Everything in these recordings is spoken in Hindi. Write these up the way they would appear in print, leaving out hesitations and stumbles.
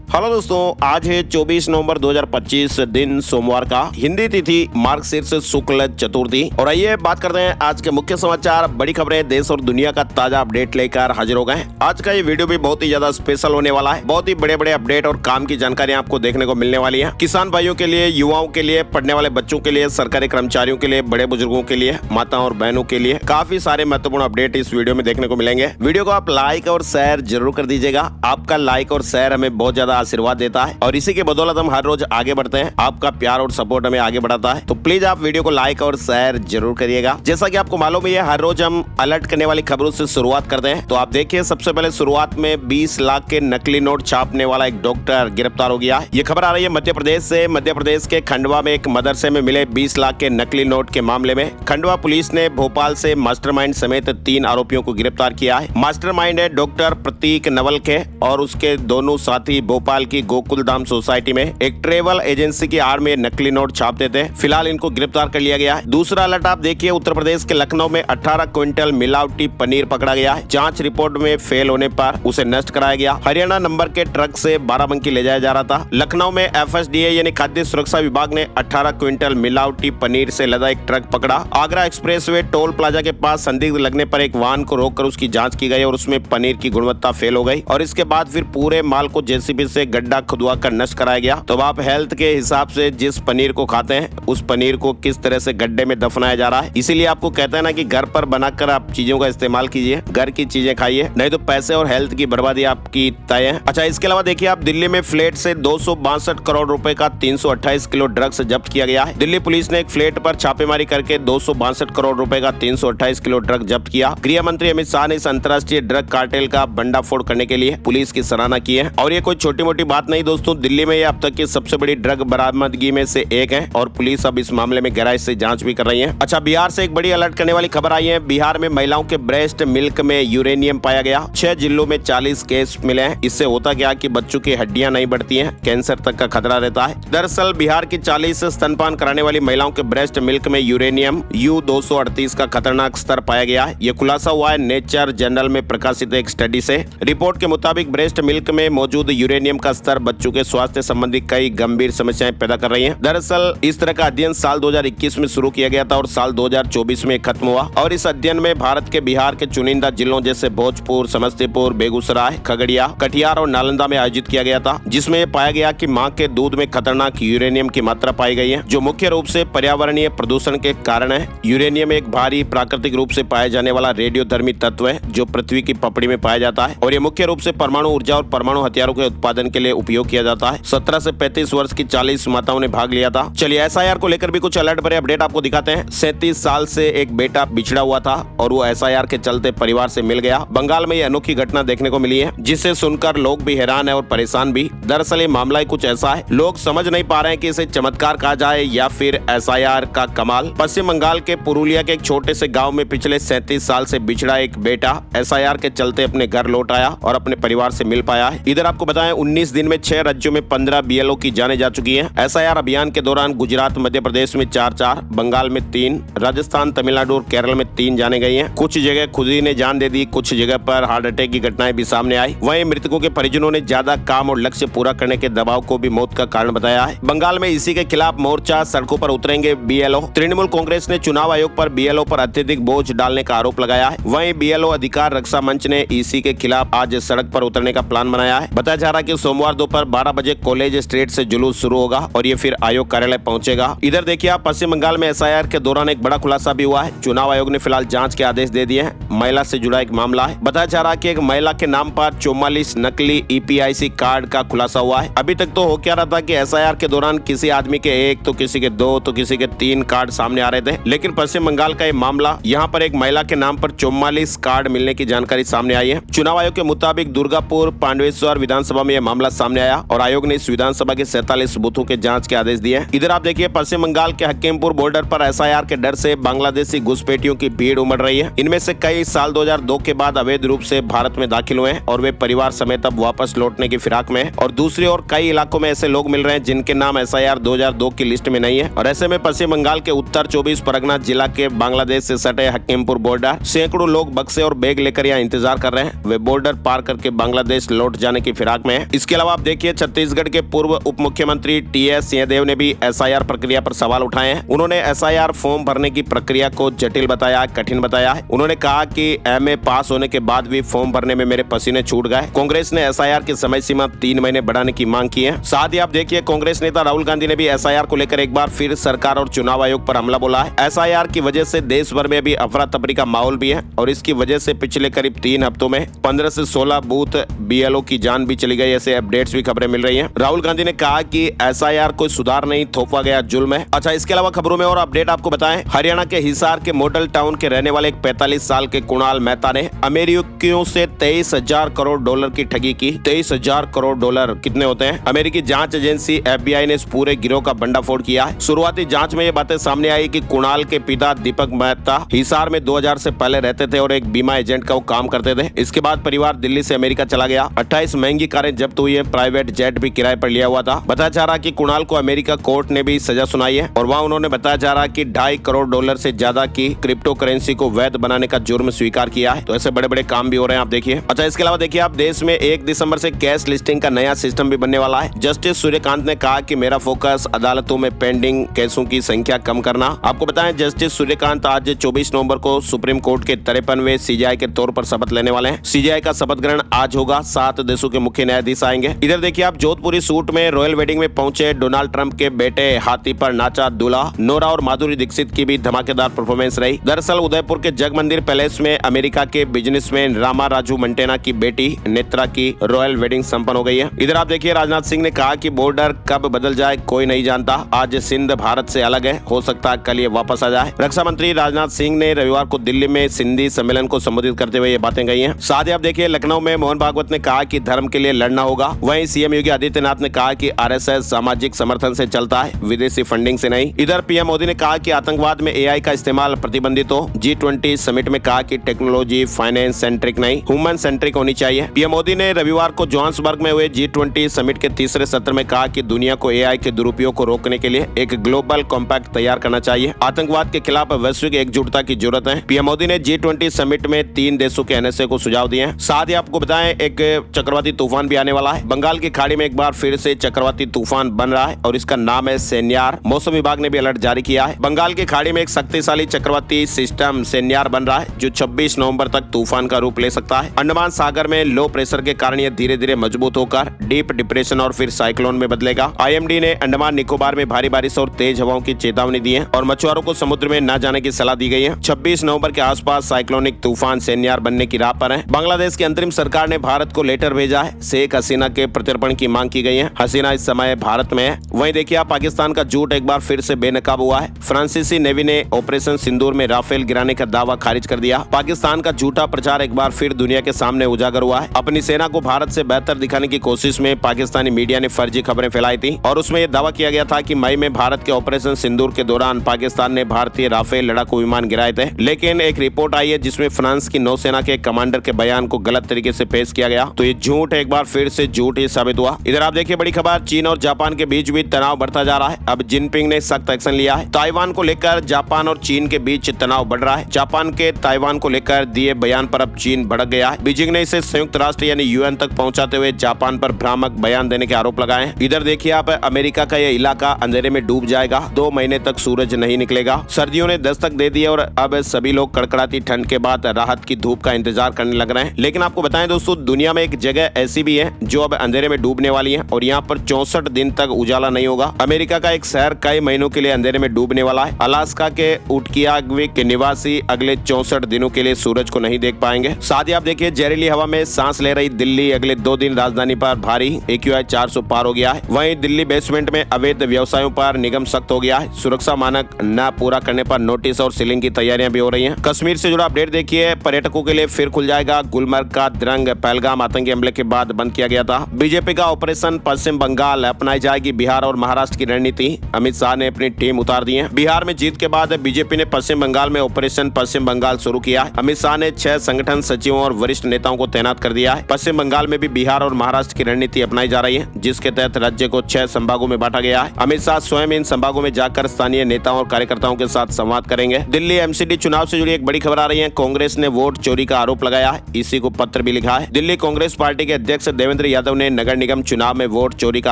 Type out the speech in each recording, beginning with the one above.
हेलो दोस्तों, आज है 24 नवंबर 2025 दिन सोमवार का। हिंदी तिथि मार्गशीर्ष शुक्ल चतुर्थी। और आइए बात करते हैं आज के मुख्य समाचार, बड़ी खबरें, देश और दुनिया का ताजा अपडेट लेकर हाजिर हो गए। आज का ये वीडियो भी बहुत ही ज्यादा स्पेशल होने वाला है। बहुत ही बड़े बड़े अपडेट और काम की जानकारी आपको देखने को मिलने वाली है। किसान भाइयों के लिए, युवाओं के लिए, पढ़ने वाले बच्चों के लिए, सरकारी कर्मचारियों के लिए, बड़े बुजुर्गों के लिए, माताओं और बहनों के लिए काफी सारे महत्वपूर्ण अपडेट इस वीडियो में देखने को मिलेंगे। वीडियो को आप लाइक और शेयर जरूर कर दीजिएगा। आपका लाइक और शेयर हमें बहुत ज्यादा आशीर्वाद देता है और इसी के बदौलत हम हर रोज आगे बढ़ते हैं। आपका प्यार और सपोर्ट हमें आगे बढ़ाता है, तो प्लीज आप वीडियो को लाइक और शेयर जरूर करिएगा। जैसा कि आपको मालूम है, हर रोज हम अलर्ट करने वाली खबरों से शुरुआत करते हैं। तो आप देखिए, सबसे पहले शुरुआत में 20 लाख के नकली नोट छापने वाला एक डॉक्टर गिरफ्तार हो गया। ये खबर आ रही है मध्य प्रदेश से। मध्य प्रदेश के खंडवा में एक मदरसे में मिले 20 लाख के नकली नोट के मामले में खंडवा पुलिस ने भोपाल से मास्टरमाइंड समेत 3 आरोपियों को गिरफ्तार किया है। मास्टरमाइंड है डॉक्टर प्रतीक नवल के और उसके दोनों साथी भोपाल की गोकुल धाम सोसाइटी में एक ट्रेवल एजेंसी की आड़ में नकली नोट छापते थे। फिलहाल इनको गिरफ्तार कर लिया गया है। दूसरा अलर्ट आप देखिए, उत्तर प्रदेश के लखनऊ में 18 क्विंटल मिलावटी पनीर पकड़ा गया है। जांच रिपोर्ट में फेल होने पर उसे नष्ट कराया गया। हरियाणा नंबर के ट्रक से बाराबंकी ले जाया जा रहा था। लखनऊ में FSDA यानी खाद्य सुरक्षा विभाग ने 18 क्विंटल मिलावटी पनीर से लदा एक ट्रक पकड़ा। आगरा एक्सप्रेसवे टोल प्लाजा के पास संदिग्ध लगने पर एक वाहन को रोककर उसकी जांच की गई और उसमें पनीर की गुणवत्ता फेल हो गई और इसके बाद फिर पूरे माल को JCB से गड्ढा खुदवा कर नष्ट कराया गया। तो आप हेल्थ के हिसाब से जिस पनीर को खाते हैं उस पनीर को किस तरह से गड्ढे में दफनाया जा रहा है। इसीलिए आपको कहते हैं ना कि घर पर बनाकर आप चीजों का इस्तेमाल कीजिए, घर की चीजें खाइए, नहीं तो पैसे और हेल्थ की बर्बादी आपकी तय है। अच्छा, इसके अलावा देखिए आप, दिल्ली में फ्लैट से 262 करोड़ रुपए का 328 किलो ड्रग्स जब्त किया गया है। दिल्ली पुलिस ने एक फ्लैट पर छापेमारी करके 262 करोड़ रुपए का 328 किलो ड्रग जब्त किया। गृह मंत्री अमित शाह ने इस अंतर्राष्ट्रीय ड्रग कार्टेल का भंडाफोड़ करने के लिए पुलिस की सराहना की है। और ये कोई छोटी मोटी बात नहीं दोस्तों, दिल्ली में ये अब तक की सबसे बड़ी ड्रग बरामदगी में से एक है और पुलिस अब इस मामले में गहराई से जांच भी कर रही है। अच्छा, बिहार से एक बड़ी अलर्ट करने वाली खबर आई है। बिहार में महिलाओं के ब्रेस्ट मिल्क में यूरेनियम पाया गया। 6 जिलों में 40 केस मिले हैं। इससे होता क्या कि बच्चों की हड्डियां नहीं बढ़ती हैं, कैंसर तक का खतरा रहता है। दरअसल बिहार की 40 स्तनपान कराने वाली महिलाओं के ब्रेस्ट मिल्क में यूरेनियम U-238 का खतरनाक स्तर पाया गया है। ये खुलासा हुआ है नेचर जर्नल में प्रकाशित एक स्टडी से। रिपोर्ट के मुताबिक ब्रेस्ट मिल्क में मौजूद यूरेनियम का स्तर बच्चों के स्वास्थ्य संबंधी कई गंभीर समस्याएं पैदा कर रही हैं। दरअसल इस तरह का अध्ययन साल 2021 में शुरू किया गया था और साल 2024 में खत्म हुआ। और इस अध्ययन में भारत के बिहार के चुनिंदा जिलों जैसे भोजपुर, समस्तीपुर, बेगूसराय, खगड़िया, कटिहार और नालंदा में आयोजित किया गया था, जिसमें पाया गया कि मां के दूध में खतरनाक यूरेनियम की मात्रा पाई गई है, जो मुख्य रूप से पर्यावरणीय प्रदूषण के कारण है। यूरेनियम एक भारी प्राकृतिक रूप से पाया जाने वाला रेडियोधर्मी तत्व है जो पृथ्वी की पपड़ी में पाया जाता है और ये मुख्य रूप से परमाणु ऊर्जा और परमाणु हथियारों के उत्पादन के लिए उपयोग किया जाता है। 17 से 35 वर्ष की 40 माताओं ने भाग लिया था। चलिए SIR को लेकर भी कुछ अलर्ट भरे अपडेट आपको दिखाते हैं। 37 साल से एक बेटा बिछड़ा हुआ था और वो SIR के चलते परिवार से मिल गया। बंगाल में ये अनोखी घटना देखने को मिली है, जिसे सुनकर लोग भी हैरान है और परेशान भी। दरअसल ये मामला ही कुछ ऐसा है, लोग समझ नहीं पा रहे हैं कि इसे चमत्कार कहा जाए या फिर SIR का कमाल। पश्चिम बंगाल के पुरुलिया के एक छोटे से गाँव में पिछले 37 साल से बिछड़ा एक बेटा SIR के चलते अपने घर लौट आया और अपने परिवार से मिल पाया है। इधर आपको बताएं, 19 दिन में 6 राज्यों में 15 BLO की जाने जा चुकी है। SIR अभियान के दौरान गुजरात, मध्य प्रदेश में 4, बंगाल में 3, राजस्थान, तमिलनाडु और केरल में 3 जाने गई हैं। कुछ जगह खुद ही ने जान दे दी, कुछ जगह पर हार्ट अटैक की घटनाएं भी सामने आई। वहीं मृतकों के परिजनों ने ज्यादा काम और लक्ष्य पूरा करने के दबाव को भी मौत का कारण बताया है। बंगाल में इसी के खिलाफ मोर्चा, सड़कों पर उतरेंगे BLO। तृणमूल कांग्रेस ने चुनाव आयोग पर BLO पर अत्यधिक बोझ डालने का आरोप लगाया है। वहीं BLO अधिकार रक्षा मंच ने इसी के खिलाफ आज सड़क पर उतरने का प्लान बनाया है। बताया जा रहा है कि सोमवार दोपहर 12 बजे कॉलेज स्ट्रीट से जुलूस शुरू होगा और ये फिर आयोग कार्यालय पहुंचेगा। इधर देखिए आप, पश्चिम बंगाल में SIR के दौरान एक बड़ा खुलासा भी हुआ है। चुनाव आयोग ने फिलहाल जांच के आदेश दे दिए हैं। महिला से जुड़ा एक मामला है। बताया जा रहा है कि एक महिला के नाम पर 44 नकली EPIC कार्ड का खुलासा हुआ है। अभी तक तो हो क्या रहा था कि SIR के दौरान किसी आदमी के 1 तो किसी के 2 तो किसी के 3 कार्ड सामने आ रहे थे, लेकिन पश्चिम बंगाल का ये मामला, यहाँ पर एक महिला के नाम पर 44 कार्ड मिलने की जानकारी सामने आई है। चुनाव आयोग के मुताबिक दुर्गापुर पांडवेश्वर विधानसभा में यह मामला सामने आया और आयोग ने इस विधानसभा के 47 बूथों के जांच के आदेश दिए। इधर आप देखिए, पश्चिम बंगाल के हकीमपुर बॉर्डर पर SIR के डर से बांग्लादेशी घुसपैठियों की भीड़ उमड़ रही है। इनमें से कई साल 2002 के बाद अवैध रूप से भारत में दाखिल हुए हैं और वे परिवार समेत अब वापस लौटने की फिराक में है। और दूसरी ओर कई इलाकों में ऐसे लोग मिल रहे हैं जिनके नाम SIR 2002 की लिस्ट में नहीं है। और ऐसे में पश्चिम बंगाल के उत्तर 24 परगना जिला के बांग्लादेश से सटे हकीमपुर बॉर्डर, सैकड़ों लोग बक्से और बैग लेकर यहाँ इंतजार कर रहे हैं। वे बॉर्डर पार करके बांग्लादेश लौट जाने की फिराक में है। इसके अलावा आप देखिए छत्तीसगढ़ के पूर्व उप मुख्यमंत्री टीएस सिंहदेव ने भी एसआईआर प्रक्रिया पर सवाल उठाए हैं। उन्होंने एसआईआर फॉर्म भरने की प्रक्रिया को जटिल बताया, कठिन बताया है। उन्होंने कहा कि एमए पास होने के बाद भी फॉर्म भरने में मेरे पसीने छूट गए। कांग्रेस ने एसआईआर की समय सीमा 3 महीने बढ़ाने की मांग की है। साथ ही आप देखिए कांग्रेस नेता राहुल गांधी ने भी एसआईआर को लेकर एक बार फिर सरकार और चुनाव आयोग पर हमला बोला है। एसआईआर की वजह से देश भर में अभी अफरा तफरी का माहौल भी है और इसकी वजह से पिछले करीब 3 हफ्तों में 15 से 16 बूथ बीएलओ की जान भी चली गई। ऐसे अपडेट्स भी खबरें मिल रही हैं। राहुल गांधी ने कहा कि एसआईआर कोई सुधार नहीं, थोपा गया जुल्म है। अच्छा, इसके अलावा खबरों में और अपडेट आपको बताएं, हरियाणा के हिसार के मॉडल टाउन के रहने वाले एक 45 साल के कुणाल मेहता ने अमेरिकियों से 23,000 करोड़ डॉलर की ठगी की। 23,000 करोड़ डॉलर कितने होते हैं? अमेरिकी जांच एजेंसी एफबीआई ने इस पूरे गिरोह का भंडाफोड़ किया है। शुरुआती जांच में ये बातें सामने आई कि कुणाल के पिता दीपक मेहता हिसार में 2000 से पहले रहते थे और एक बीमा एजेंट का वो काम करते थे। इसके बाद परिवार दिल्ली से अमेरिका चला गया। 28 महंगी कारें जब्त हुई है, प्राइवेट जेट भी किराए पर लिया हुआ था। बताया जा रहा कि कुणाल को अमेरिका कोर्ट ने भी सजा सुनाई है और वहाँ उन्होंने बताया जा रहा कि 2.5 करोड़ डॉलर से ज्यादा की क्रिप्टो करेंसी को वैध बनाने का जुर्म स्वीकार किया है। तो ऐसे बड़े बड़े काम भी हो रहे हैं, आप देखिए। अच्छा, इसके अलावा देखिए आप देश में 1 दिसंबर से कैश लिस्टिंग का नया सिस्टम भी बनने वाला है। जस्टिस सूर्यकांत ने कहा कि मेरा फोकस अदालतों में पेंडिंग केसों की संख्या कम करना। आपको बताएं जस्टिस सूर्यकांत आज 24 नवंबर को सुप्रीम कोर्ट के 53वें सीजेआई के तौर पर शपथ लेने वाले हैं। सीजेआई का शपथ ग्रहण आज होगा। 7 देशों के मुख्य न्यायाधीश आएंगे। इधर देखिए आप जोधपुरी सूट में रॉयल वेडिंग में पहुंचे डोनाल्ड ट्रंप के बेटे हाथी पर नाचा दूल्हा। नोरा और माधुरी दीक्षित की भी धमाकेदार परफॉर्मेंस रही। दरअसल उदयपुर के जगमंदिर पैलेस में अमेरिका के बिजनेसमैन रामा राजू मंटेना की बेटी नेत्रा की रॉयल वेडिंग संपन्न हो गई है। इधर आप देखिए राजनाथ सिंह ने कहा कि बॉर्डर कब बदल जाए कोई नहीं जानता। आज सिंध भारत से अलग है, हो सकता है कल ये वापस आ जाए। रक्षा मंत्री राजनाथ सिंह ने रविवार को दिल्ली में सिंधी सम्मेलन को संबोधित करते हुए ये बातें कही हैं। साथ ही आप देखिए लखनऊ में मोहन भागवत ने कहा कि धर्म के लिए लड़ना होगा। वहीं सीएम योगी आदित्यनाथ ने कहा कि आरएसएस सामाजिक समर्थन से चलता है, विदेशी फंडिंग से नहीं। इधर पीएम मोदी ने कहा कि आतंकवाद में एआई का इस्तेमाल प्रतिबंधित हो। G20 समिट में कहा कि टेक्नोलॉजी फाइनेंस सेंट्रिक नहीं, ह्यूमन सेंट्रिक होनी चाहिए। पीएम मोदी ने रविवार को जोहान्सबर्ग में हुए G20 समिट के तीसरे सत्र में कहा कि दुनिया को एआई के दुरुपयोग को रोकने के लिए एक ग्लोबल कॉम्पैक्ट तैयार करना चाहिए। आतंकवाद के खिलाफ वैश्विक एकजुटता की जरूरत है। पीएम मोदी ने G20 समिट में 3 देशों के एनएसए को सुझाव दिए हैं। साथ ही आपको बताएं एक चक्रवाती तूफान भी आने वाला है। बंगाल की खाड़ी में एक बार फिर से चक्रवाती तूफान बन रहा है और इसका नाम है सेन्यार। मौसम विभाग ने भी अलर्ट जारी किया है। बंगाल की खाड़ी में एक शक्तिशाली चक्रवाती सिस्टम सेन्यार बन रहा है जो 26 नवंबर तक तूफान का रूप ले सकता है। अंडमान सागर में लो प्रेशर के कारण यह धीरे धीरे मजबूत होकर डीप डिप्रेशन और फिर साइक्लोन में बदलेगा। आईएमडी ने अंडमान निकोबार में भारी बारिश और तेज हवाओं की चेतावनी दी है और मछुआरों को समुद्र में न जाने की सलाह दी गई है। 26 नवंबर के आसपास साइक्लोनिक तूफान सेन्यार बनने की राह पर है। बांग्लादेश की अंतरिम सरकार ने भारत को लेटर भेजा है। शेख हसीना के प्रत्यर्पण की मांग की गई है। हसीना इस समय भारत में है। वहीं देखिए आप पाकिस्तान का झूठ एक बार फिर से बेनकाब हुआ है। फ्रांसीसी नेवी ने ऑपरेशन सिंदूर में राफेल गिराने का दावा खारिज कर दिया। पाकिस्तान का झूठा प्रचार एक बार फिर दुनिया के सामने उजागर हुआ है। अपनी सेना को भारत से बेहतर दिखाने की कोशिश में पाकिस्तानी मीडिया ने फर्जी खबरें फैलाई थी और उसमें यह दावा किया गया था कि मई में भारत के ऑपरेशन सिंदूर के दौरान पाकिस्तान ने भारतीय राफेल लड़ाकू विमान गिराए थे। लेकिन एक रिपोर्ट आई है जिसमें फ्रांस की नौसेना के कमांडर के बयान को गलत तरीके से पेश किया गया। तो ये झूठ एक बार फिर से झूठ ही साबित हुआ। इधर आप देखिए बड़ी खबर, चीन और जापान के बीच भी तनाव बढ़ता जा रहा है। अब जिनपिंग ने सख्त एक्शन लिया है। ताइवान को लेकर जापान और चीन के बीच तनाव बढ़ रहा है। जापान के ताइवान को लेकर दिए बयान पर अब चीन भड़क गया है। बीजिंग ने इसे संयुक्त राष्ट्र यानी यूएन तक पहुंचाते हुए जापान पर भ्रामक बयान देने के आरोप लगाए हैं। इधर देखिए आप अमेरिका का यह इलाका अंधेरे में डूब जाएगा। 2 महीने तक सूरज नहीं निकलेगा। सर्दियों ने दस्तक दे दी और अब सभी लोग कड़कड़ाती ठंड के बाद राहत की धूप का इंतजार करने लग रहे हैं। लेकिन आपको बताएं दोस्तों, दुनिया में एक जगह ऐसी भी है जो अब अंधेरे में डूबने वाली है और यहाँ पर 64 दिन तक उजाला नहीं होगा। अमेरिका का एक शहर कई महीनों के लिए अंधेरे में डूबने वाला है। अलास्का के उटकियाकविक के निवासी अगले 64 दिनों के लिए सूरज को नहीं देख पाएंगे। साथ ही आप देखिए जहरीली हवा में सांस ले रही दिल्ली अगले 2 दिन राजधानी पर भारी AQI 400 पार हो गया है। वहीं दिल्ली बेसमेंट में अवैध व्यवसायों पर निगम सख्त हो गया है। सुरक्षा मानक न पूरा करने पर नोटिस और सीलिंग की तैयारियां भी हो रही हैं। कश्मीर से जुड़ा अपडेट देखिए, पर्यटकों के लिए फिर खुल जाएगा गुलमर्ग का द्रंग। पहलगाम आतंकी हमले के बाद बंद किया गया था। बीजेपी का ऑपरेशन पश्चिम बंगाल, अपनाई जाएगी बिहार और महाराष्ट्र की रणनीति। अमित शाह ने अपनी टीम उतार दी है। बिहार में जीत के बाद बीजेपी ने पश्चिम बंगाल में ऑपरेशन पश्चिम बंगाल शुरू किया है। अमित शाह ने 6 संगठन सचिवों और वरिष्ठ नेताओं को तैनात कर दिया है। पश्चिम बंगाल में भी बिहार और महाराष्ट्र की रणनीति अपनाई जा रही है, जिसके तहत राज्य को 6 संभागों में बांटा गया है। अमित शाह स्वयं इन संभागों में जाकर स्थानीय नेताओं और कार्यकर्ताओं के साथ संवाद करेंगे। दिल्ली एमसीडी चुनाव से जुड़ी एक बड़ी खबर आ रही है। कांग्रेस ने वोट चोरी का आरोप लगाया है। इसी को पत्र भी लिखा है। दिल्ली कांग्रेस पार्टी के अध्यक्ष देवेंद्र यादव ने नगर निगम चुनाव में वोट चोरी का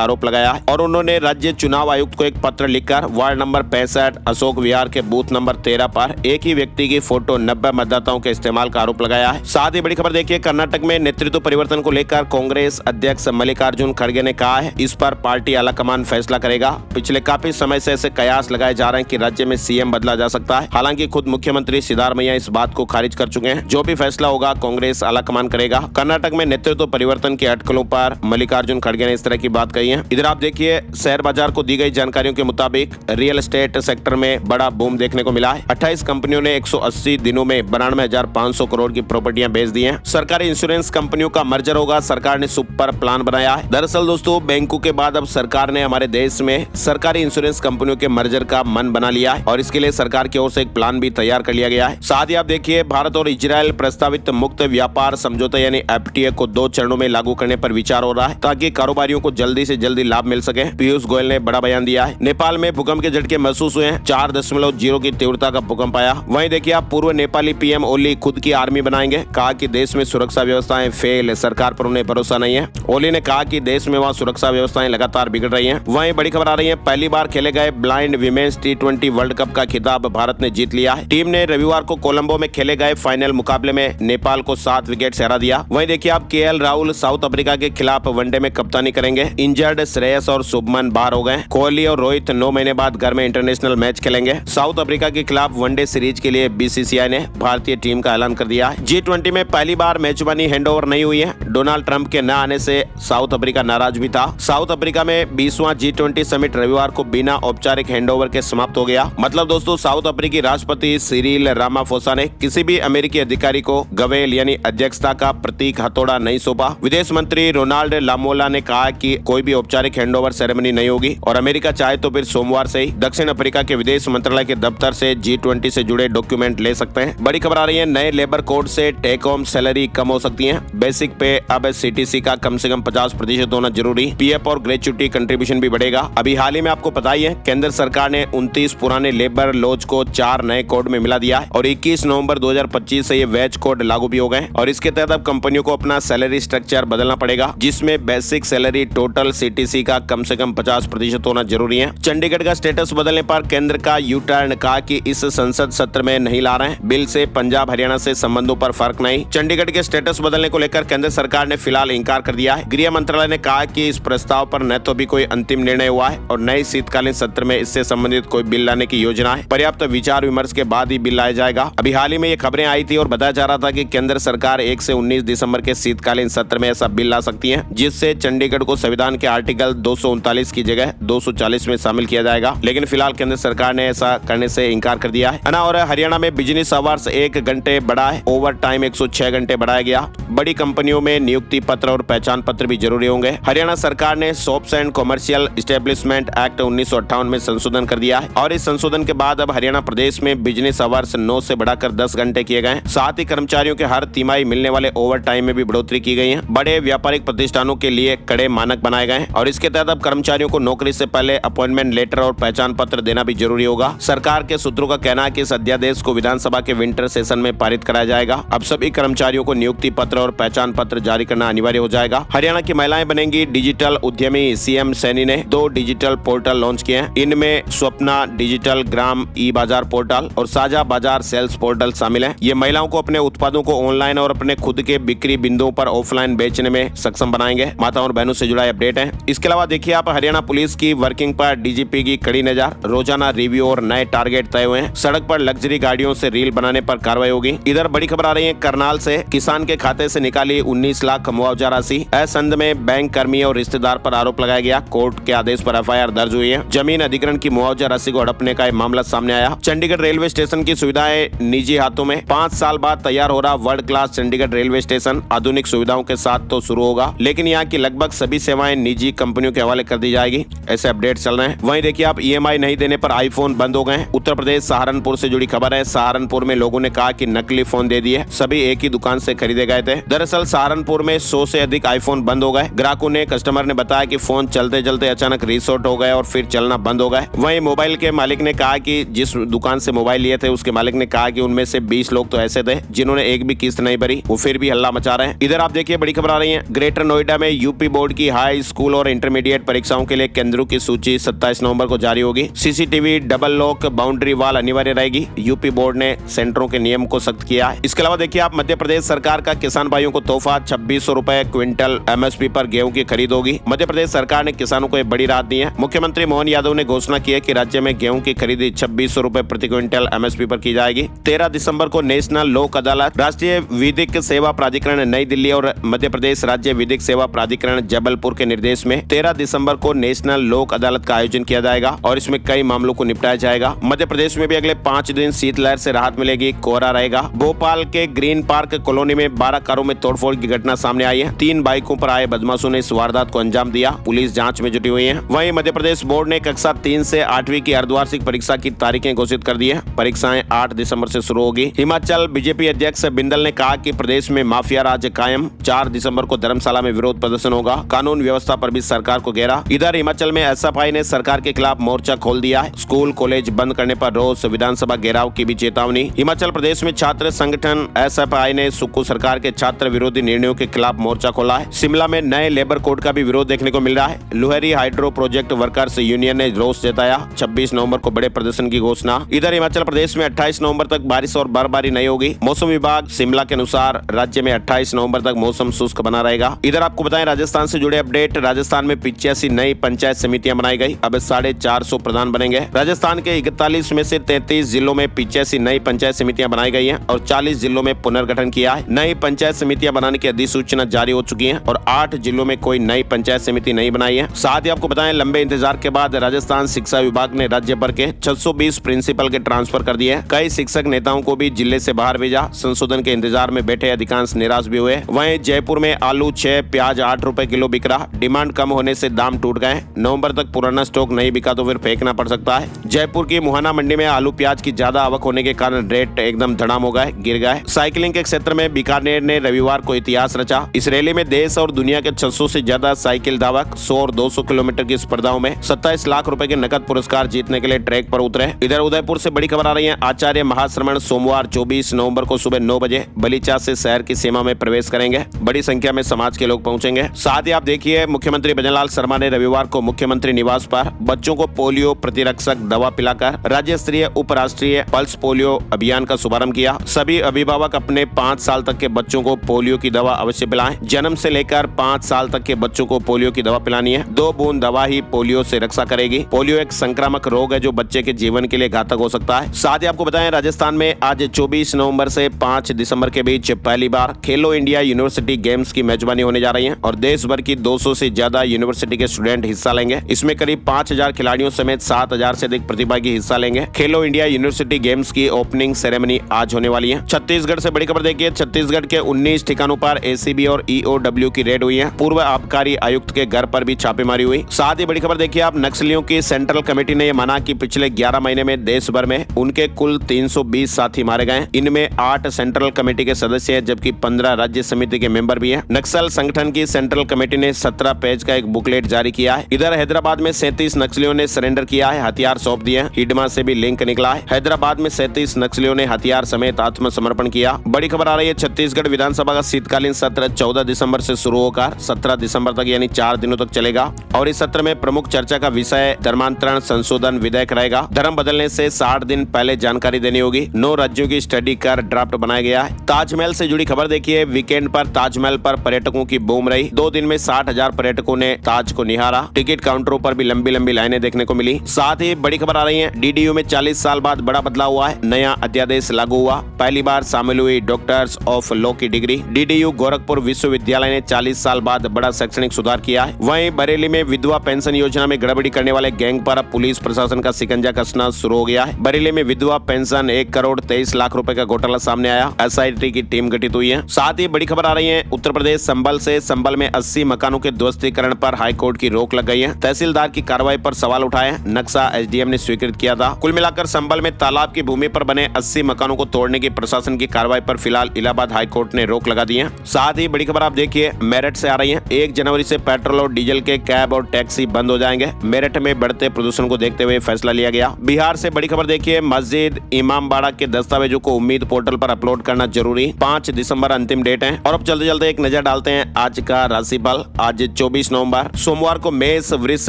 आरोप लगाया है और उन्होंने राज्य चुनाव आयुक्त को एक पत्र लिखकर वार्ड नंबर 65 अशोक विहार के बूथ नंबर 13 पर एक ही व्यक्ति की फोटो 90 मतदाताओं के इस्तेमाल का आरोप लगाया है। साथ ही बड़ी खबर देखिए, कर्नाटक में नेतृत्व परिवर्तन को लेकर कांग्रेस अध्यक्ष मल्लिकार्जुन खड़गे ने कहा है इस पर पार्टी आलाकमान फैसला करेगा। पिछले काफी समय से ऐसे कयास लगाए जा रहे हैं कि राज्य में सीएम बदला जा सकता है। हालांकि खुद मुख्यमंत्री सिद्धारमैया इस बात को खारिज कर चुके हैं। जो भी फैसला होगा कांग्रेस आलाकमान करेगा। कर्नाटक में नेतृत्व परिवर्तन के अटकलों पर मल्लिकार्जुन खड़गे ने इस तरह की बात कही है। इधर आप देखिए, शेयर बाजार को दी गई जानकारियों के मुताबिक रियल एस्टेट सेक्टर में बड़ा बूम देखने को मिला है। 28 कंपनियों ने 180 दिनों में 92,500 करोड़ की प्रॉपर्टियां बेच दी हैं। सरकारी इंश्योरेंस कंपनियों का मर्जर होगा। सरकार ने सुपर प्लान बनाया है। दरअसल दोस्तों, बैंकों के बाद अब सरकार ने हमारे देश में सरकारी इंश्योरेंस कंपनियों के मर्जर का मन बना लिया है और इसके लिए सरकार की ओर से एक प्लान भी तैयार कर लिया गया है। साथ ही आप देखिए, भारत और इजराइल प्रस्तावित मुक्त व्यापार समझौता यानी FTA को 2 चरणों में लागू करने पर विचार हो रहा है ताकि कारोबारियों को जल्दी से जल्दी लाभ मिल सके। पीयूष गोयल ने बड़ा बयान दिया है। नेपाल में भूकंप के झटके महसूस हुए हैं। 4.0 की तीव्रता का भूकंप आया। वहीं देखिए आप, पूर्व नेपाली पीएम ओली खुद की आर्मी बनाएंगे। कहा कि देश में सुरक्षा व्यवस्थाएं फेल, सरकार पर उन्हें भरोसा नहीं है। ओली ने कहा कि देश में वहाँ सुरक्षा व्यवस्थाएं लगातार बिगड़ रही हैं। वहीं बड़ी खबर आ रही है, पहली बार खेले गए blind women's T20 world cup का खिताब भारत ने जीत लिया है। टीम ने रविवार को कोलंबो में खेले गए फाइनल मुकाबले में नेपाल को 7 विकेट से हरा दिया। वहीं देखिए आप, KL राहुल साउथ अफ्रीका के खिलाफ वनडे में कप्तानी करेंगे। इंजर्ड श्रेयस और शुभमन बाहर हो गए। कोहली और रोहित 9 महीने बाद घर में इंटरनेशनल मैच खेलेंगे। साउथ अफ्रीका के खिलाफ वनडे सीरीज के लिए BCCI ने भारतीय टीम का ऐलान कर दिया है। G20 में पहली बार मेजबानी हैंडओवर नहीं हुई है। डोनाल्ड ट्रंप के न आने से साउथ अफ्रीका नाराज भी था। साउथ अफ्रीका में 20वां G20 समिट रविवार को बिना औपचारिक हैंडओवर के समाप्त हो गया। मतलब दोस्तों, साउथ अफ्रीकी राष्ट्रपति सिरिल रामाफोसा ने किसी भी अमेरिकी अधिकारी को गवेल यानी अध्यक्षता का प्रतीक हथौड़ा नहीं सौंपा। विदेश मंत्री रोनाल्ड लामोला ने कहा कि कोई भी औपचारिक हैंडओवर सेरेमनी नहीं होगी और अमेरिका चाहे तो फिर सोमवार से ही दक्षिण अफ्रीका के विदेश मंत्रालय के दफ्तर से G20 से जुड़े डॉक्यूमेंट ले सकते हैं। बड़ी खबर आ रही है, नए लेबर कोड से टेक होम सैलरी कम हो सकती है। बेसिक पे अब CTC का कम से कम 50% होना जरूरी। PF और ग्रेच्युटी कंट्रीब्यूशन भी बढ़ेगा। अभी हाल ही में आपको पता ही है, केंद्र सरकार ने 29 पुराने लेबर लॉज को 4 नए कोड में मिला दिया है और 21 नवंबर 2025 से ये वेज कोड लागू भी हो गए और इसके तहत अब कंपनियों को अपना सैलरी स्ट्रक्चर बदलना पड़ेगा, जिसमें बेसिक सैलरी टोटल CTC का कम से कम 50% होना जरूरी है। चंडीगढ़ का स्टेटस बदलने पर केंद्र का U-टर्न, कहा कि इस संसद सत्र में नहीं ला रहे हैं। बिल से पंजाब हरियाणा से संबंधों पर फर्क नहीं। चंडीगढ़ के स्टेटस बदलने को लेकर केंद्र सरकार ने फिलहाल इंकार कर दिया है। गृह मंत्रालय ने कहा कि इस प्रस्ताव पर न तो भी कोई अंतिम निर्णय हुआ है और नए शीतकालीन सत्र में इससे संबंधित कोई बिल लाने की योजना है। पर्याप्त विचार विमर्श के बाद ही बिल लाया जाएगा। अभी हाल ही में ये खबरें आई थी और बताया जा रहा था कि केंद्र सरकार 1 से 19 दिसंबर के शीतकालीन सत्र में ऐसा बिल ला सकती है, जिससे चंडीगढ़ को संविधान के आर्टिकल 239 की जगह 240 में शामिल किया जाएगा। लेकिन फिलहाल केंद्र सरकार ने ऐसा करने से इंकार कर दिया है ना। और हरियाणा में बिजनेस आवर्स 1 घंटे बढ़ा है। ओवर टाइम 106 घंटे बढ़ाया गया। बड़ी कंपनियों में नियुक्ति पत्र और पहचान पत्र भी जरूरी होंगे। हरियाणा सरकार ने shops and commercial establishment act 1958 में संशोधन कर दिया है और इस संशोधन के बाद अब हरियाणा प्रदेश में बिजनेस आवर्स 9 से बढ़ाकर 10 घंटे किए गए हैं। साथ ही कर्मचारियों के हर तिमाही मिलने वाले ओवर टाइम में भी बढ़ोतरी की गई है। बड़े व्यापारिक प्रतिष्ठानों के लिए कड़े मानक बनाए गए हैं और इसके तहत अब कर्मचारियों को नौकरी से पहले अपॉइंटमेंट लेटर और पहचान पत्र देना भी जरूरी होगा। सरकार के सूत्रों का कहना है कि इस अध्यादेश को विधानसभा के विंटर सेशन में पारित कराया जाएगा। अब सभी कर्मचारियों को नियुक्ति पत्र और पहचान पत्र जारी करना अनिवार्य हो जाएगा। हरियाणा की महिलाएं बनेंगी डिजिटल उद्यमी। CM सैनी ने 2 डिजिटल पोर्टल लॉन्च किए हैं। इनमें स्वप्ना डिजिटल ग्राम ई-बाजार पोर्टल और साझा बाजार सेल्स पोर्टल शामिल है। ये महिलाओं को अपने उत्पादों को ऑनलाइन और अपने खुद के बिक्री बिंदुओं पर ऑफलाइन बेचने में सक्षम बनाएंगे। माताओं और बहनों से जुड़ा अपडेट है। इसके अलावा देखिए आप, हरियाणा पुलिस की वर्किंग पर DGP की कड़ी नजर। रोजाना रिव्यू और नए टारगेट तय हुए हैं। सड़क पर लग्जरी गाड़ियों से रील बनाने पर कार्रवाई होगी। इधर बड़ी खबर आ रही है, करनाल से किसान के खाते से निकाली 19 लाख मुआवजा राशि। असंध में बैंक कर्मी और रिश्तेदार पर आरोप लगाया गया। कोर्ट के आदेश पर FIR दर्ज हुई है। जमीन अधिग्रहण की मुआवजा राशि को हड़पने का मामला सामने आया। चंडीगढ़ रेलवे स्टेशन की सुविधाएं निजी हाथों में। 5 साल बाद तैयार हो रहा world class Chandigarh railway station आधुनिक सुविधाओं के साथ तो शुरू होगा, लेकिन यहाँ की लगभग सभी सेवाएं निजी कंपनियों के हवाले कर दी जाएगी। ऐसे अपडेट चल रहे हैं। वहीं देखिए आप, EMI नहीं देने पर आईफोन बंद हो गए। उत्तर प्रदेश सहारनपुर से जुड़ी खबर है। सहारनपुर में लोगों ने कहा कि नकली फोन दे दिए। सभी एक ही दुकान से खरीदे गए थे। दरअसल सहारनपुर में 100 से अधिक आईफोन बंद हो गए। ग्राहकों ने कस्टमर ने बताया कि फोन चलते चलते अचानक रीसेट हो गए और फिर चलना बंद हो गए। वहीं मोबाइल के मालिक ने कहा कि जिस दुकान से मोबाइल लिए थे उसके मालिक ने कहा कि उनमें से 20 लोग तो ऐसे थे जिन्होंने एक भी किस्त नहीं भरी, वो फिर भी हल्ला मचा रहे हैं। इधर आप देखिए, बड़ी खबर आ रही है। ग्रेड ग्रेटर नोएडा में यूपी बोर्ड की हाई स्कूल और इंटरमीडिएट परीक्षाओं के लिए केंद्रों की सूची 27 नवंबर को जारी होगी। CCTV, double lock, boundary wall अनिवार्य रहेगी। यूपी बोर्ड ने सेंटरों के नियम को सख्त किया है। इसके अलावा देखिए आप, मध्य प्रदेश सरकार का किसान भाइयों को तोहफा, 2600 रुपए क्विंटल एमएसपी पर गेहूं की खरीद होगी। मध्य प्रदेश सरकार ने किसानों को एक बड़ी राहत दी है। मुख्यमंत्री मोहन यादव ने घोषणा की है कि राज्य में गेहूं की खरीदी 2600 रुपए प्रति क्विंटल एमएसपी पर की जाएगी। 13 दिसंबर को नेशनल लोक अदालत, राष्ट्रीय विधिक सेवा प्राधिकरण नई दिल्ली और मध्य प्रदेश राज्य विधिक सेवा प्राधिकरण जबलपुर के निर्देश में 13 दिसंबर को नेशनल लोक अदालत का आयोजन किया जाएगा और इसमें कई मामलों को निपटाया जाएगा। मध्य प्रदेश में भी अगले 5 दिन शीतलहर से राहत मिलेगी, कोहरा रहेगा। भोपाल के ग्रीन पार्क कॉलोनी में 12 कारों में तोड़फोड़ की घटना सामने आई है। 3 बाइकों पर आए बदमाशों ने इस वारदात को अंजाम दिया। पुलिस जांच में जुटी हुई है। वहीं मध्य प्रदेश बोर्ड ने कक्षा 3 से 8वीं की अर्धवार्षिक परीक्षा की तारीखें घोषित कर दी है। परीक्षाएं 8 दिसंबर से शुरू होगी। हिमाचल बीजेपी अध्यक्ष बिंदल ने कहा कि प्रदेश में माफिया राज कायम। 4 दिसंबर को धर्मशाला में विरोध प्रदर्शन होगा। कानून व्यवस्था पर भी सरकार को घेरा। इधर हिमाचल में एसएफआई ने सरकार के खिलाफ मोर्चा खोल दिया है। स्कूल कॉलेज बंद करने पर रोष, विधानसभा घेराव की भी चेतावनी। हिमाचल प्रदेश में छात्र संगठन एसएफआई ने सुक्खू सरकार के छात्र विरोधी निर्णयों के खिलाफ मोर्चा खोला है। शिमला में नए लेबर कोड का भी विरोध देखने को मिल रहा है। Luhri hydro project workers union ने रोष जताया। 26 नवंबर को बड़े प्रदर्शन की घोषणा। इधर हिमाचल प्रदेश में 28 नवंबर तक बारिश और बर्फबारी नहीं होगी। मौसम विभाग शिमला के अनुसार राज्य में 28 नवंबर तक मौसम शुष्क बना रहेगा। इधर आपको बताएं राजस्थान से जुड़े अपडेट। राजस्थान में 85 नई पंचायत समितियां बनाई गई। अब 450 प्रधान बनेंगे। राजस्थान के 41 में से 33 जिलों में 85 नई पंचायत समितियां बनाई गई हैं और 40 जिलों में पुनर्गठन किया है। नई पंचायत समितियां बनाने की अधिसूचना जारी हो चुकी है और 8 जिलों में कोई नई पंचायत समिति नहीं बनाई है। साथ ही आपको बताएं लंबे इंतजार के बाद राजस्थान शिक्षा विभाग ने राज्य भर के 620 प्रिंसिपल के ट्रांसफर कर दिए। कई शिक्षक नेताओं को भी जिले से बाहर भेजा। संशोधन के इंतजार में बैठे अधिकांश निराश भी हुए। वहीं जयपुर में आलू 6, प्याज 8 रुपए किलो बिक रहा। डिमांड कम होने से दाम टूट गए। नवंबर तक पुराना स्टॉक नहीं बिका तो फिर फेंकना पड़ सकता है। जयपुर की मुहाना मंडी में आलू प्याज की ज्यादा आवक होने के कारण रेट एकदम धड़ाम हो गए, गिर गए। साइकिलिंग के क्षेत्र में बीकानेर ने रविवार को इतिहास रचा। इस रैली में देश और दुनिया के 600 से ज्यादा साइकिल धावक 100 और 200 किलोमीटर की स्पर्धाओं में 27 लाख रुपए के नकद पुरस्कार जीतने के लिए ट्रैक पर उतरे। इधर उदयपुर से बड़ी खबर आ रही है। आचार्य महाश्रमण सोमवार 24 नवंबर को सुबह 9 बजे बलीचा से शहर की सीमा में प्रवेश करेंगे। बड़ी संख्या में समाज के लोग पहुंचेंगे। साथ ही आप देखिए मुख्यमंत्री भजनलाल शर्मा ने रविवार को मुख्यमंत्री निवास पर बच्चों को पोलियो प्रतिरक्षक दवा पिलाकर राज्य स्तरीय उपराष्ट्रीय पल्स पोलियो अभियान का शुभारंभ किया। सभी अभिभावक अपने 5 साल तक के बच्चों को पोलियो की दवा अवश्य पिलाएं। जन्म से लेकर 5 साल तक के बच्चों को पोलियो की दवा पिलानी है। 2 बूंद दवा ही पोलियो से रक्षा करेगी। पोलियो एक संक्रामक रोग है जो बच्चे के जीवन के लिए घातक हो सकता है। साथ ही आपको बताएं राजस्थान में आज 24 नवंबर से 5 दिसंबर के बीच पहली बार खेलो इंडिया यूनिवर्सिटी गेम्स की मेजबानी होने जा रही है और देश भर की 200 से ज्यादा यूनिवर्सिटी के स्टूडेंट हिस्सा लेंगे। इसमें करीब 5000 खिलाड़ियों समेत 7000 से अधिक प्रतिभागी हिस्सा लेंगे। खेलो इंडिया यूनिवर्सिटी गेम्स की ओपनिंग सेरेमनी आज होने वाली है। छत्तीसगढ़ से बड़ी खबर देखिए। छत्तीसगढ़ के 19 ठिकानों पर एसीबी और ईओडब्ल्यू की रेड हुई है। पूर्व आबकारी आयुक्त के घर पर भी छापेमारी हुई। साथ ही बड़ी खबर देखिए आप, नक्सलियों की सेंट्रल कमेटी ने यह माना कि पिछले 11 महीने में देश भर में उनके कुल 320 साथी मारे गए। इनमें 8 सेंट्रल कमेटी के सदस्य हैं जबकि 15 राज्य समिति के मेंबर भी हैं। नक्सल संगठन की सेंट्रल कमेटी ने 17 पेज का एक बुकलेट जारी किया है। इधर हैदराबाद में 37 नक्सलियों ने सरेंडर किया है, हथियार सौंप दिए। हिडमा से भी लिंक निकला है। हैदराबाद में 37 नक्सलियों ने हथियार समेत आत्मसमर्पण किया। बड़ी खबर आ रही है छत्तीसगढ़ विधानसभा का शीतकालीन सत्र 14 दिसंबर से शुरू होकर 17 दिसंबर तक यानी 4 दिनों तक चलेगा और इस सत्र में प्रमुख चर्चा का विषय धर्मांतरण संशोधन विधेयक रहेगा। धर्म बदलने से 60 दिन पहले जानकारी देनी होगी। 9 राज्यों की स्टडी कर ड्राफ्ट बनाया गया है। ताजमहल से जुड़ी खबर देखिए। वीकेंड पर ताजमहल पर पर्यटकों की बूम रही। 2 दिन में 60,000 पर्यटकों ने ताज को निहारा। टिकट काउंटरों पर भी लंबी लंबी लाइनें देखने को मिली। साथ ही बड़ी खबर आ रही है। डीडीयू में 40 साल बाद बड़ा बदलाव हुआ है। नया अध्यादेश लागू हुआ। पहली बार शामिल हुई डॉक्टर्स ऑफ लॉ की डिग्री। डीडीयू गोरखपुर विश्वविद्यालय ने 40 साल बाद बड़ा शैक्षणिक सुधार किया है। वहीं बरेली में विधवा पेंशन योजना में गड़बड़ी करने वाले गैंग पर अब पुलिस प्रशासन का शिकंजा कसना शुरू हो गया है। बरेली में विधवा पेंशन 1 करोड़ 23 लाख रुपए का घोटाला सामने आया। एसआईटी की टीम गठित हुई है। साथ ही बड़ी खबर आ रही है उत्तर प्रदेश संभल से। संभल में 80 मकानों के ध्वस्तीकरण पर हाईकोर्ट की रोक लग गई है। तहसीलदार की कार्रवाई पर सवाल उठाए। नक्शा एसडीएम ने स्वीकृत किया था। कुल मिलाकर संभल में तालाब की भूमि पर बने 80 मकानों को तोड़ने की प्रशासन की कार्रवाई पर फिलहाल इलाहाबाद हाईकोर्ट ने रोक लगा दी है। साथ ही बड़ी खबर आप देखिए मेरठ से आ रही है। 1 जनवरी से पेट्रोल और डीजल के कैब और टैक्सी बंद हो जाएंगे। मेरठ में बढ़ते प्रदूषण को देखते हुए फैसला लिया गया। बिहार से बड़ी खबर देखिए। मस्जिद इमामबाड़ा के दस्तावेजों को उम्मीद पोर्टल पर अपलोड करना जरूरी। 5 दिसंबर अंतिम डेट है। और अब चलते चलते एक नजर डालते हैं हैं आज का राशिफल। आज 24 नवंबर सोमवार को मेष, वृष,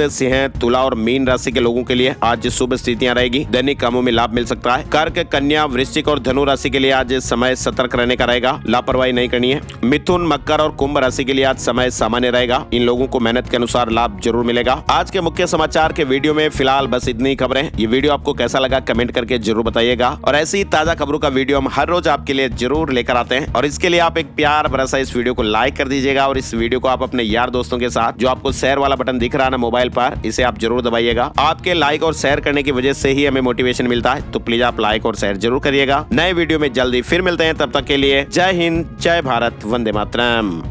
सिंह, तुला और मीन राशि के लोगों के लिए आज शुभ स्थितियां रहेगी। दैनिक कामों में लाभ मिल सकता है। कर्क, कन्या, वृश्चिक और धनु राशि के लिए आज समय सतर्क रहने का रहेगा, लापरवाही नहीं करनी है। मिथुन, मकर और कुंभ राशि के लिए आज समय सामान्य रहेगा। इन लोगों को मेहनत के अनुसार लाभ जरूर मिलेगा। आज के मुख्य समाचार के वीडियो में फिलहाल बस इतनी खबरें। ये वीडियो आपको कैसा लगा कमेंट करके जरूर बताइएगा और ऐसी ताजा खबरों का वीडियो हम हर रोज आपके लिए जरूर लेकर आते हैं और इसके लिए आप एक प्यार भरा सा इस वीडियो को लाइक कर दीजिएगा और इस वीडियो को आप अपने यार दोस्तों के साथ, जो आपको शेयर वाला बटन दिख रहा है ना मोबाइल पर, इसे आप जरूर दबाइएगा। आपके लाइक और शेयर करने की वजह से ही हमें मोटिवेशन मिलता है, तो प्लीज आप लाइक और शेयर जरूर करिएगा। नए वीडियो में जल्दी फिर मिलते हैं, तब तक के लिए जय हिंद, जय भारत, वंदे मातरम।